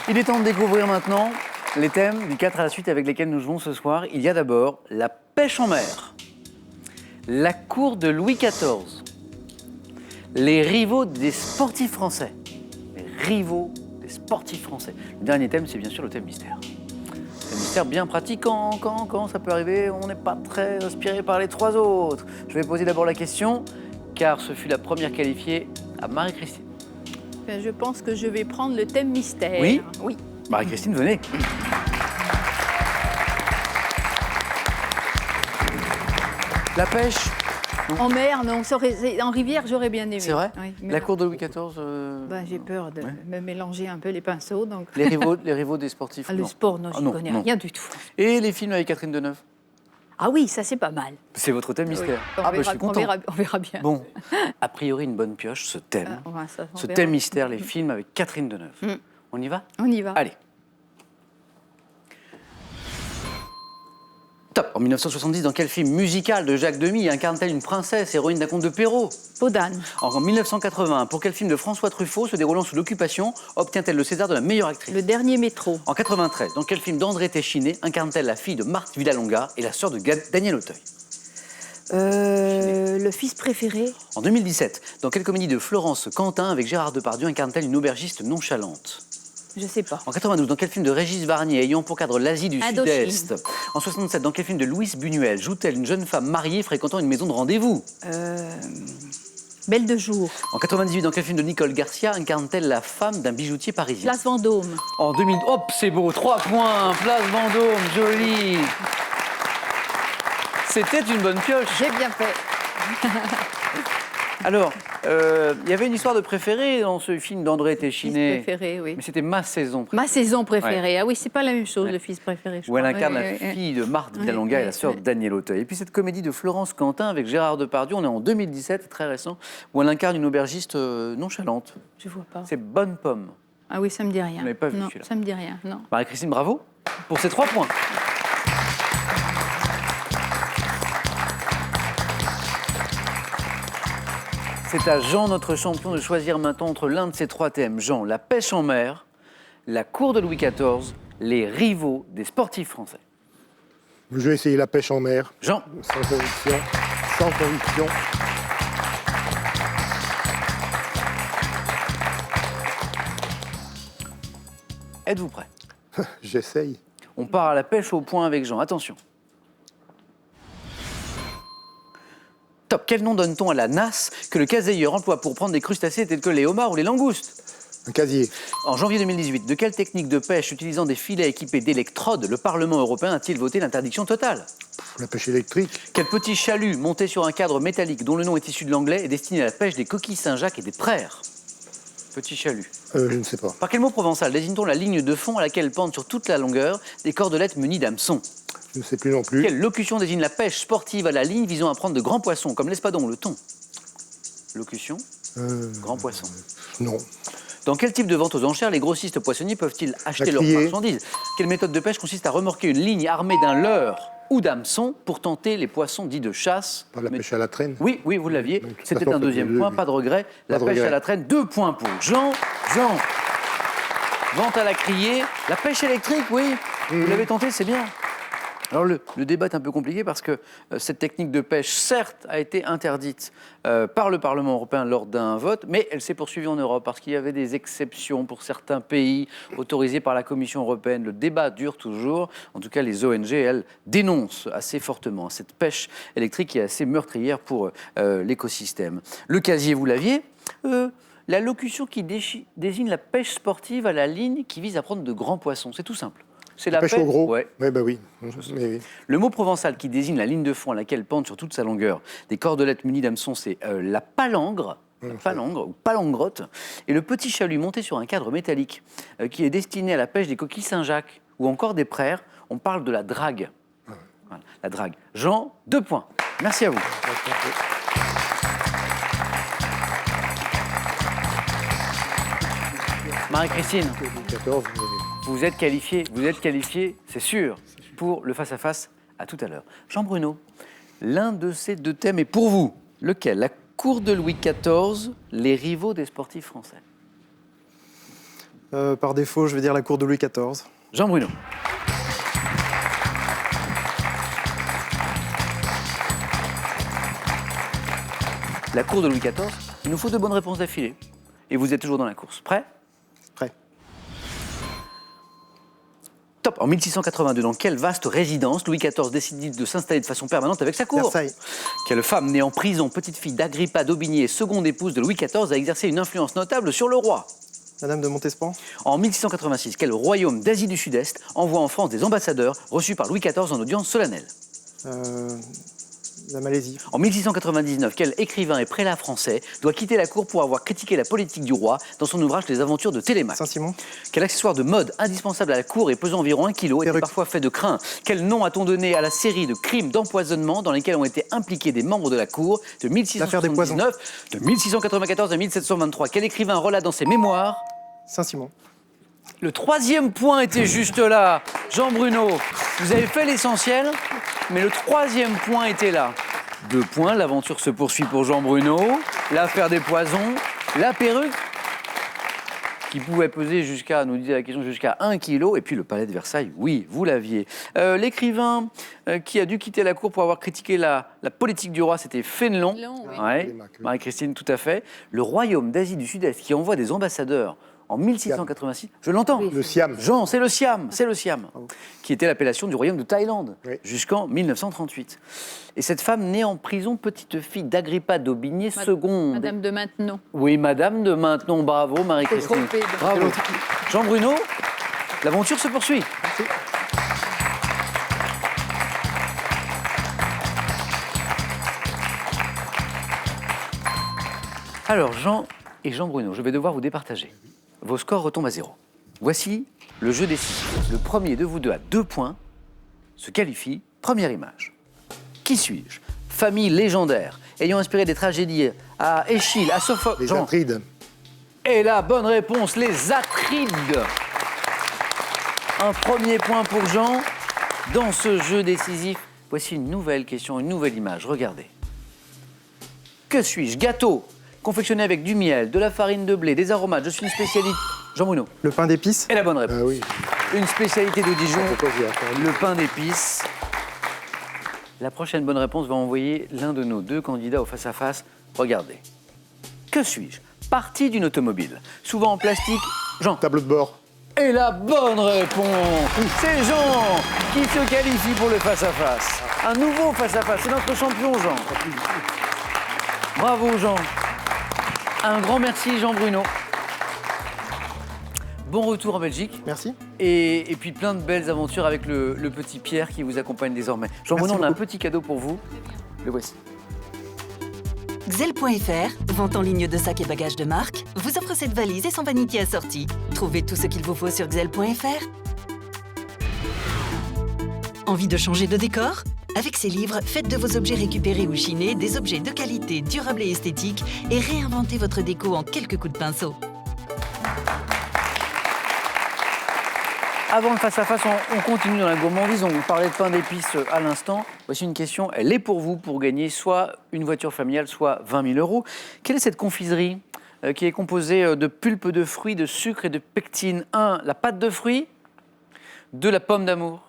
Il est temps de découvrir maintenant les thèmes du 4 à la suite avec lesquels nous jouons ce soir. Il y a d'abord la pêche en mer, la cour de Louis XIV, les rivaux des sportifs français. Les rivaux des sportifs français. Le dernier thème, c'est bien sûr le thème mystère. Le mystère bien pratique quand ça peut arriver, on n'est pas très inspiré par les trois autres. Je vais poser d'abord la question, car ce fut la première qualifiée à Marie-Christine. Je pense que je vais prendre le thème mystère. Oui. Oui. Marie-Christine, venez. La pêche. En mer, non. En rivière, j'aurais bien aimé. C'est vrai. Oui, mais La là, cour de Louis XIV. j'ai peur de Ouais. me mélanger un peu les pinceaux. Donc... Les rivaux des sportifs. Ah, le non. sport, non, Ah, je non, connais non. rien du tout. Et les films avec Catherine Deneuve. Ah oui, ça c'est pas mal. C'est votre thème mystère. Oui. Ah, bah, je suis content. On verra bien. Bon, a priori une bonne pioche, ce thème. On Ce verra. thème mystère, les films avec Catherine Deneuve. On y va? On y va. Allez. Top. En 1970, dans quel film musical de Jacques Demy incarne-t-elle une princesse, héroïne d'un conte de Perrault? Peau d'âne. En 1980, pour quel film de François Truffaut, se déroulant sous l'occupation, obtient-elle le César de la meilleure actrice? Le dernier métro. En 93, dans quel film d'André Téchiné incarne-t-elle la fille de Marthe Villalonga et la sœur de Daniel Auteuil? Le fils préféré. En 2017, dans quelle comédie de Florence Quentin avec Gérard Depardieu incarne-t-elle une aubergiste nonchalante? Je sais pas. En 92, dans quel film de Régis Varnier ayant pour cadre l'Asie du Indochine. Sud-Est? En 67, dans quel film de Louis Buñuel joue-t-elle une jeune femme mariée fréquentant une maison de rendez-vous? Belle de jour. En 98, dans quel film de Nicole Garcia incarne-t-elle la femme d'un bijoutier parisien? Place Vendôme. En 2000, hop, c'est beau, 3 points, Place Vendôme, joli. C'était une bonne pioche. J'ai bien fait. Alors, il y avait une histoire de préféré dans ce film d'André Fils Téchiné. préféré, oui. Mais c'était ma saison préférée. Ma saison préférée. Ah oui, c'est pas la même chose, le fils préféré. Je Où elle crois. incarne Oui, la oui, oui. fille de Marthe Oui, Villalonga et la oui, sœur oui. de Daniel Auteuil. Et puis cette comédie de Florence Quentin avec Gérard Depardieu, on est en 2017, très récent, où elle incarne une aubergiste nonchalante. Je vois pas. C'est Bonne Pomme. Ah oui, ça me dit rien. Vous n'avez pas vu Non, celui-là. ça me dit rien, non. Marie-Christine, bravo pour ces 3 points. C'est à Jean, notre champion, de choisir maintenant entre l'un de ces 3 thèmes. Jean, la pêche en mer, la cour de Louis XIV, les rivaux des sportifs français. Je vais essayer la pêche en mer, Jean, sans conviction. Sans conviction. êtes-vous prêt? J'essaye. On part à la pêche au point avec Jean. Attention. Top. Quel nom donne-t-on à la nasse que le caseilleur emploie pour prendre des crustacés tels que les homards ou les langoustes? Un casier. En janvier 2018, de quelle technique de pêche utilisant des filets équipés d'électrodes le Parlement européen a-t-il voté l'interdiction totale? La pêche électrique. Quel petit chalut monté sur un cadre métallique dont le nom est issu de l'anglais est destiné à la pêche des coquilles Saint-Jacques et des praires? Petit chalut. Je ne sais pas. Par quel mot provençal désigne-t-on la ligne de fond à laquelle pendent sur toute la longueur des cordelettes munies d'hameçons? Je ne sais plus non plus. Quelle locution désigne la pêche sportive à la ligne visant à prendre de grands poissons, comme l'espadon ou le thon? Locution, grand poisson. Non. Dans quel type de vente aux enchères les grossistes poissonniers peuvent-ils acheter La leurs criée. marchandises? Quelle méthode de pêche consiste à remorquer une ligne armée d'un leurre ou d'hameçon pour tenter les poissons dits de chasse? Pas la Mais- pêche à la traîne. Oui, oui, vous l'aviez. Donc, de toute C'était façon, un deuxième le- point, pas de regret. La Pas de pêche à regret. la traîne, 2 points pour Jean. Jean. Vente à la criée. La pêche électrique, oui. Vous l'avez tenté, c'est bien. Alors le débat est un peu compliqué parce que cette technique de pêche, certes, a été interdite par le Parlement européen lors d'un vote, mais elle s'est poursuivie en Europe parce qu'il y avait des exceptions pour certains pays autorisés par la Commission européenne. Le débat dure toujours. En tout cas, les ONG, elles, dénoncent assez fortement cette pêche électrique qui est assez meurtrière pour l'écosystème. Le casier, vous l'aviez. La locution qui désigne la pêche sportive à la ligne qui vise à prendre de grands poissons, c'est tout simple. C'est la Pêche au gros. Ouais. Ouais, bah oui. Mais oui. Le mot provençal qui désigne la ligne de fond à laquelle pendent sur toute sa longueur des cordelettes munies d'hameçons, c'est la palangre. La palangre ou palangrotte. Et le petit chalut monté sur un cadre métallique qui est destiné à la pêche des coquilles Saint-Jacques ou encore des praires, on parle de la drague. Voilà, la drague. Jean, 2 points. Merci à vous. Marie-Christine, 14, vous êtes qualifié, c'est sûr, pour le face-à-face à tout à l'heure. Jean Bruno, l'un de ces 2 thèmes est pour vous. Lequel? La cour de Louis XIV, les rivaux des sportifs français. Par défaut, je vais dire la cour de Louis XIV. Jean Bruno. La cour de Louis XIV, il nous faut de bonnes réponses d'affilée. Et vous êtes toujours dans la course. Prêt? Prêt. Top. En 1682, dans quelle vaste résidence Louis XIV décide de s'installer de façon permanente avec sa cour? Versailles. Quelle femme née en prison, petite fille d'Agrippa d'Aubigné, seconde épouse de Louis XIV, a exercé une influence notable sur le roi? Madame de Montespan. En 1686, quel royaume d'Asie du Sud-Est envoie en France des ambassadeurs reçus par Louis XIV en audience solennelle? La Malaisie. En 1699, quel écrivain et prélat français doit quitter la cour pour avoir critiqué la politique du roi dans son ouvrage Les Aventures de Télémaque? Saint-Simon. Quel accessoire de mode indispensable à la cour et pesant environ 1 kg était Perruque. parfois fait de crin? Quel nom a-t-on donné à la série de crimes d'empoisonnement dans lesquels ont été impliqués des membres de la cour de L'affaire des poisons. 1679, de 1694 à 1723? Quel écrivain relate dans ses mémoires? Saint-Simon. Le troisième point était juste là. Jean Bruno, vous avez fait l'essentiel, mais le troisième point était là. 2 points, l'aventure se poursuit pour Jean Bruno. L'affaire des poisons, la perruque, qui pouvait peser jusqu'à, nous disait la question, jusqu'à 1 kg. Et puis le palais de Versailles, oui, vous l'aviez. L'écrivain qui a dû quitter la cour pour avoir critiqué la politique du roi, c'était Fénelon. Fénelon, oui. Ouais, Télémaque, oui. Marie-Christine, tout à fait. Le royaume d'Asie du Sud-Est qui envoie des ambassadeurs en 1686. Je l'entends. Le Siam. Jean, c'est le Siam, qui était l'appellation du royaume de Thaïlande, Oui. jusqu'en 1938. Et cette femme née en prison, petite fille d'Agrippa d'Aubigné, seconde. Madame de Maintenon. Oui, Madame de Maintenon, bravo Marie-Christine. trompée de- Bravo. Jean Bruno, l'aventure se poursuit. Alors, Jean et Jean Bruno, je vais devoir vous départager. Vos scores retombent à 0. Voici le jeu décisif. Le premier de vous deux à 2 points se qualifie. Première image. Qui suis-je? Famille légendaire, ayant inspiré des tragédies à Échille, à Sophocle. Les Jean. Atrides. Et la bonne réponse, les Atrides. Un premier point pour Jean. Dans ce jeu décisif, voici une nouvelle question, une nouvelle image. Regardez. Que suis-je? Gâteau, confectionné avec du miel, de la farine de blé, des aromates. Je suis une spécialité. Jean Bruno. Le pain d'épices. Et la bonne réponse. Ah oui. Une spécialité de Dijon, Pourquoi j'y ai attendu? le pain d'épices. La prochaine bonne réponse va envoyer l'un de nos 2 candidats au face-à-face. Regardez. Que suis-je? Partie d'une automobile, souvent en plastique. Jean. Tableau de bord. Et la bonne réponse, c'est Jean qui se qualifie pour le face-à-face. Un nouveau face-à-face, c'est notre champion Jean. Bravo Jean. Un grand merci Jean Bruno. Bon retour en Belgique. Merci. Et puis plein de belles aventures avec le petit Pierre qui vous accompagne désormais. Jean Merci Bruno, on a un beaucoup. petit cadeau pour vous. Le voici. Xel.fr, vente en ligne de sacs et bagages de marque, vous offre cette valise et son vanity assorti. Trouvez tout ce qu'il vous faut sur Xel.fr. Envie de changer de décor? Avec ces livres, faites de vos objets récupérés ou chinés des objets de qualité, durables et esthétiques et réinventez votre déco en quelques coups de pinceau. Avant le face-à-face, on continue dans la gourmandise. On parlait de pain d'épices à l'instant. Voici une question, elle est pour vous pour gagner soit une voiture familiale, soit 20 000 €. Quelle est cette confiserie qui est composée de pulpe de fruits, de sucre et de pectine? 1, la pâte de fruits. 2, la pomme d'amour.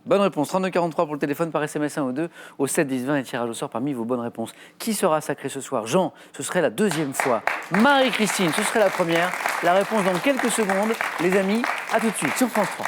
Bonne réponse, 3243 pour le téléphone, par SMS 1 ou 2, au 7 10 20 et tirage au sort parmi vos bonnes réponses. Qui sera sacré ce soir? Jean, ce serait la 2e fois. Marie-Christine, ce serait la première. La réponse dans quelques secondes. Les amis, à tout de suite sur France 3.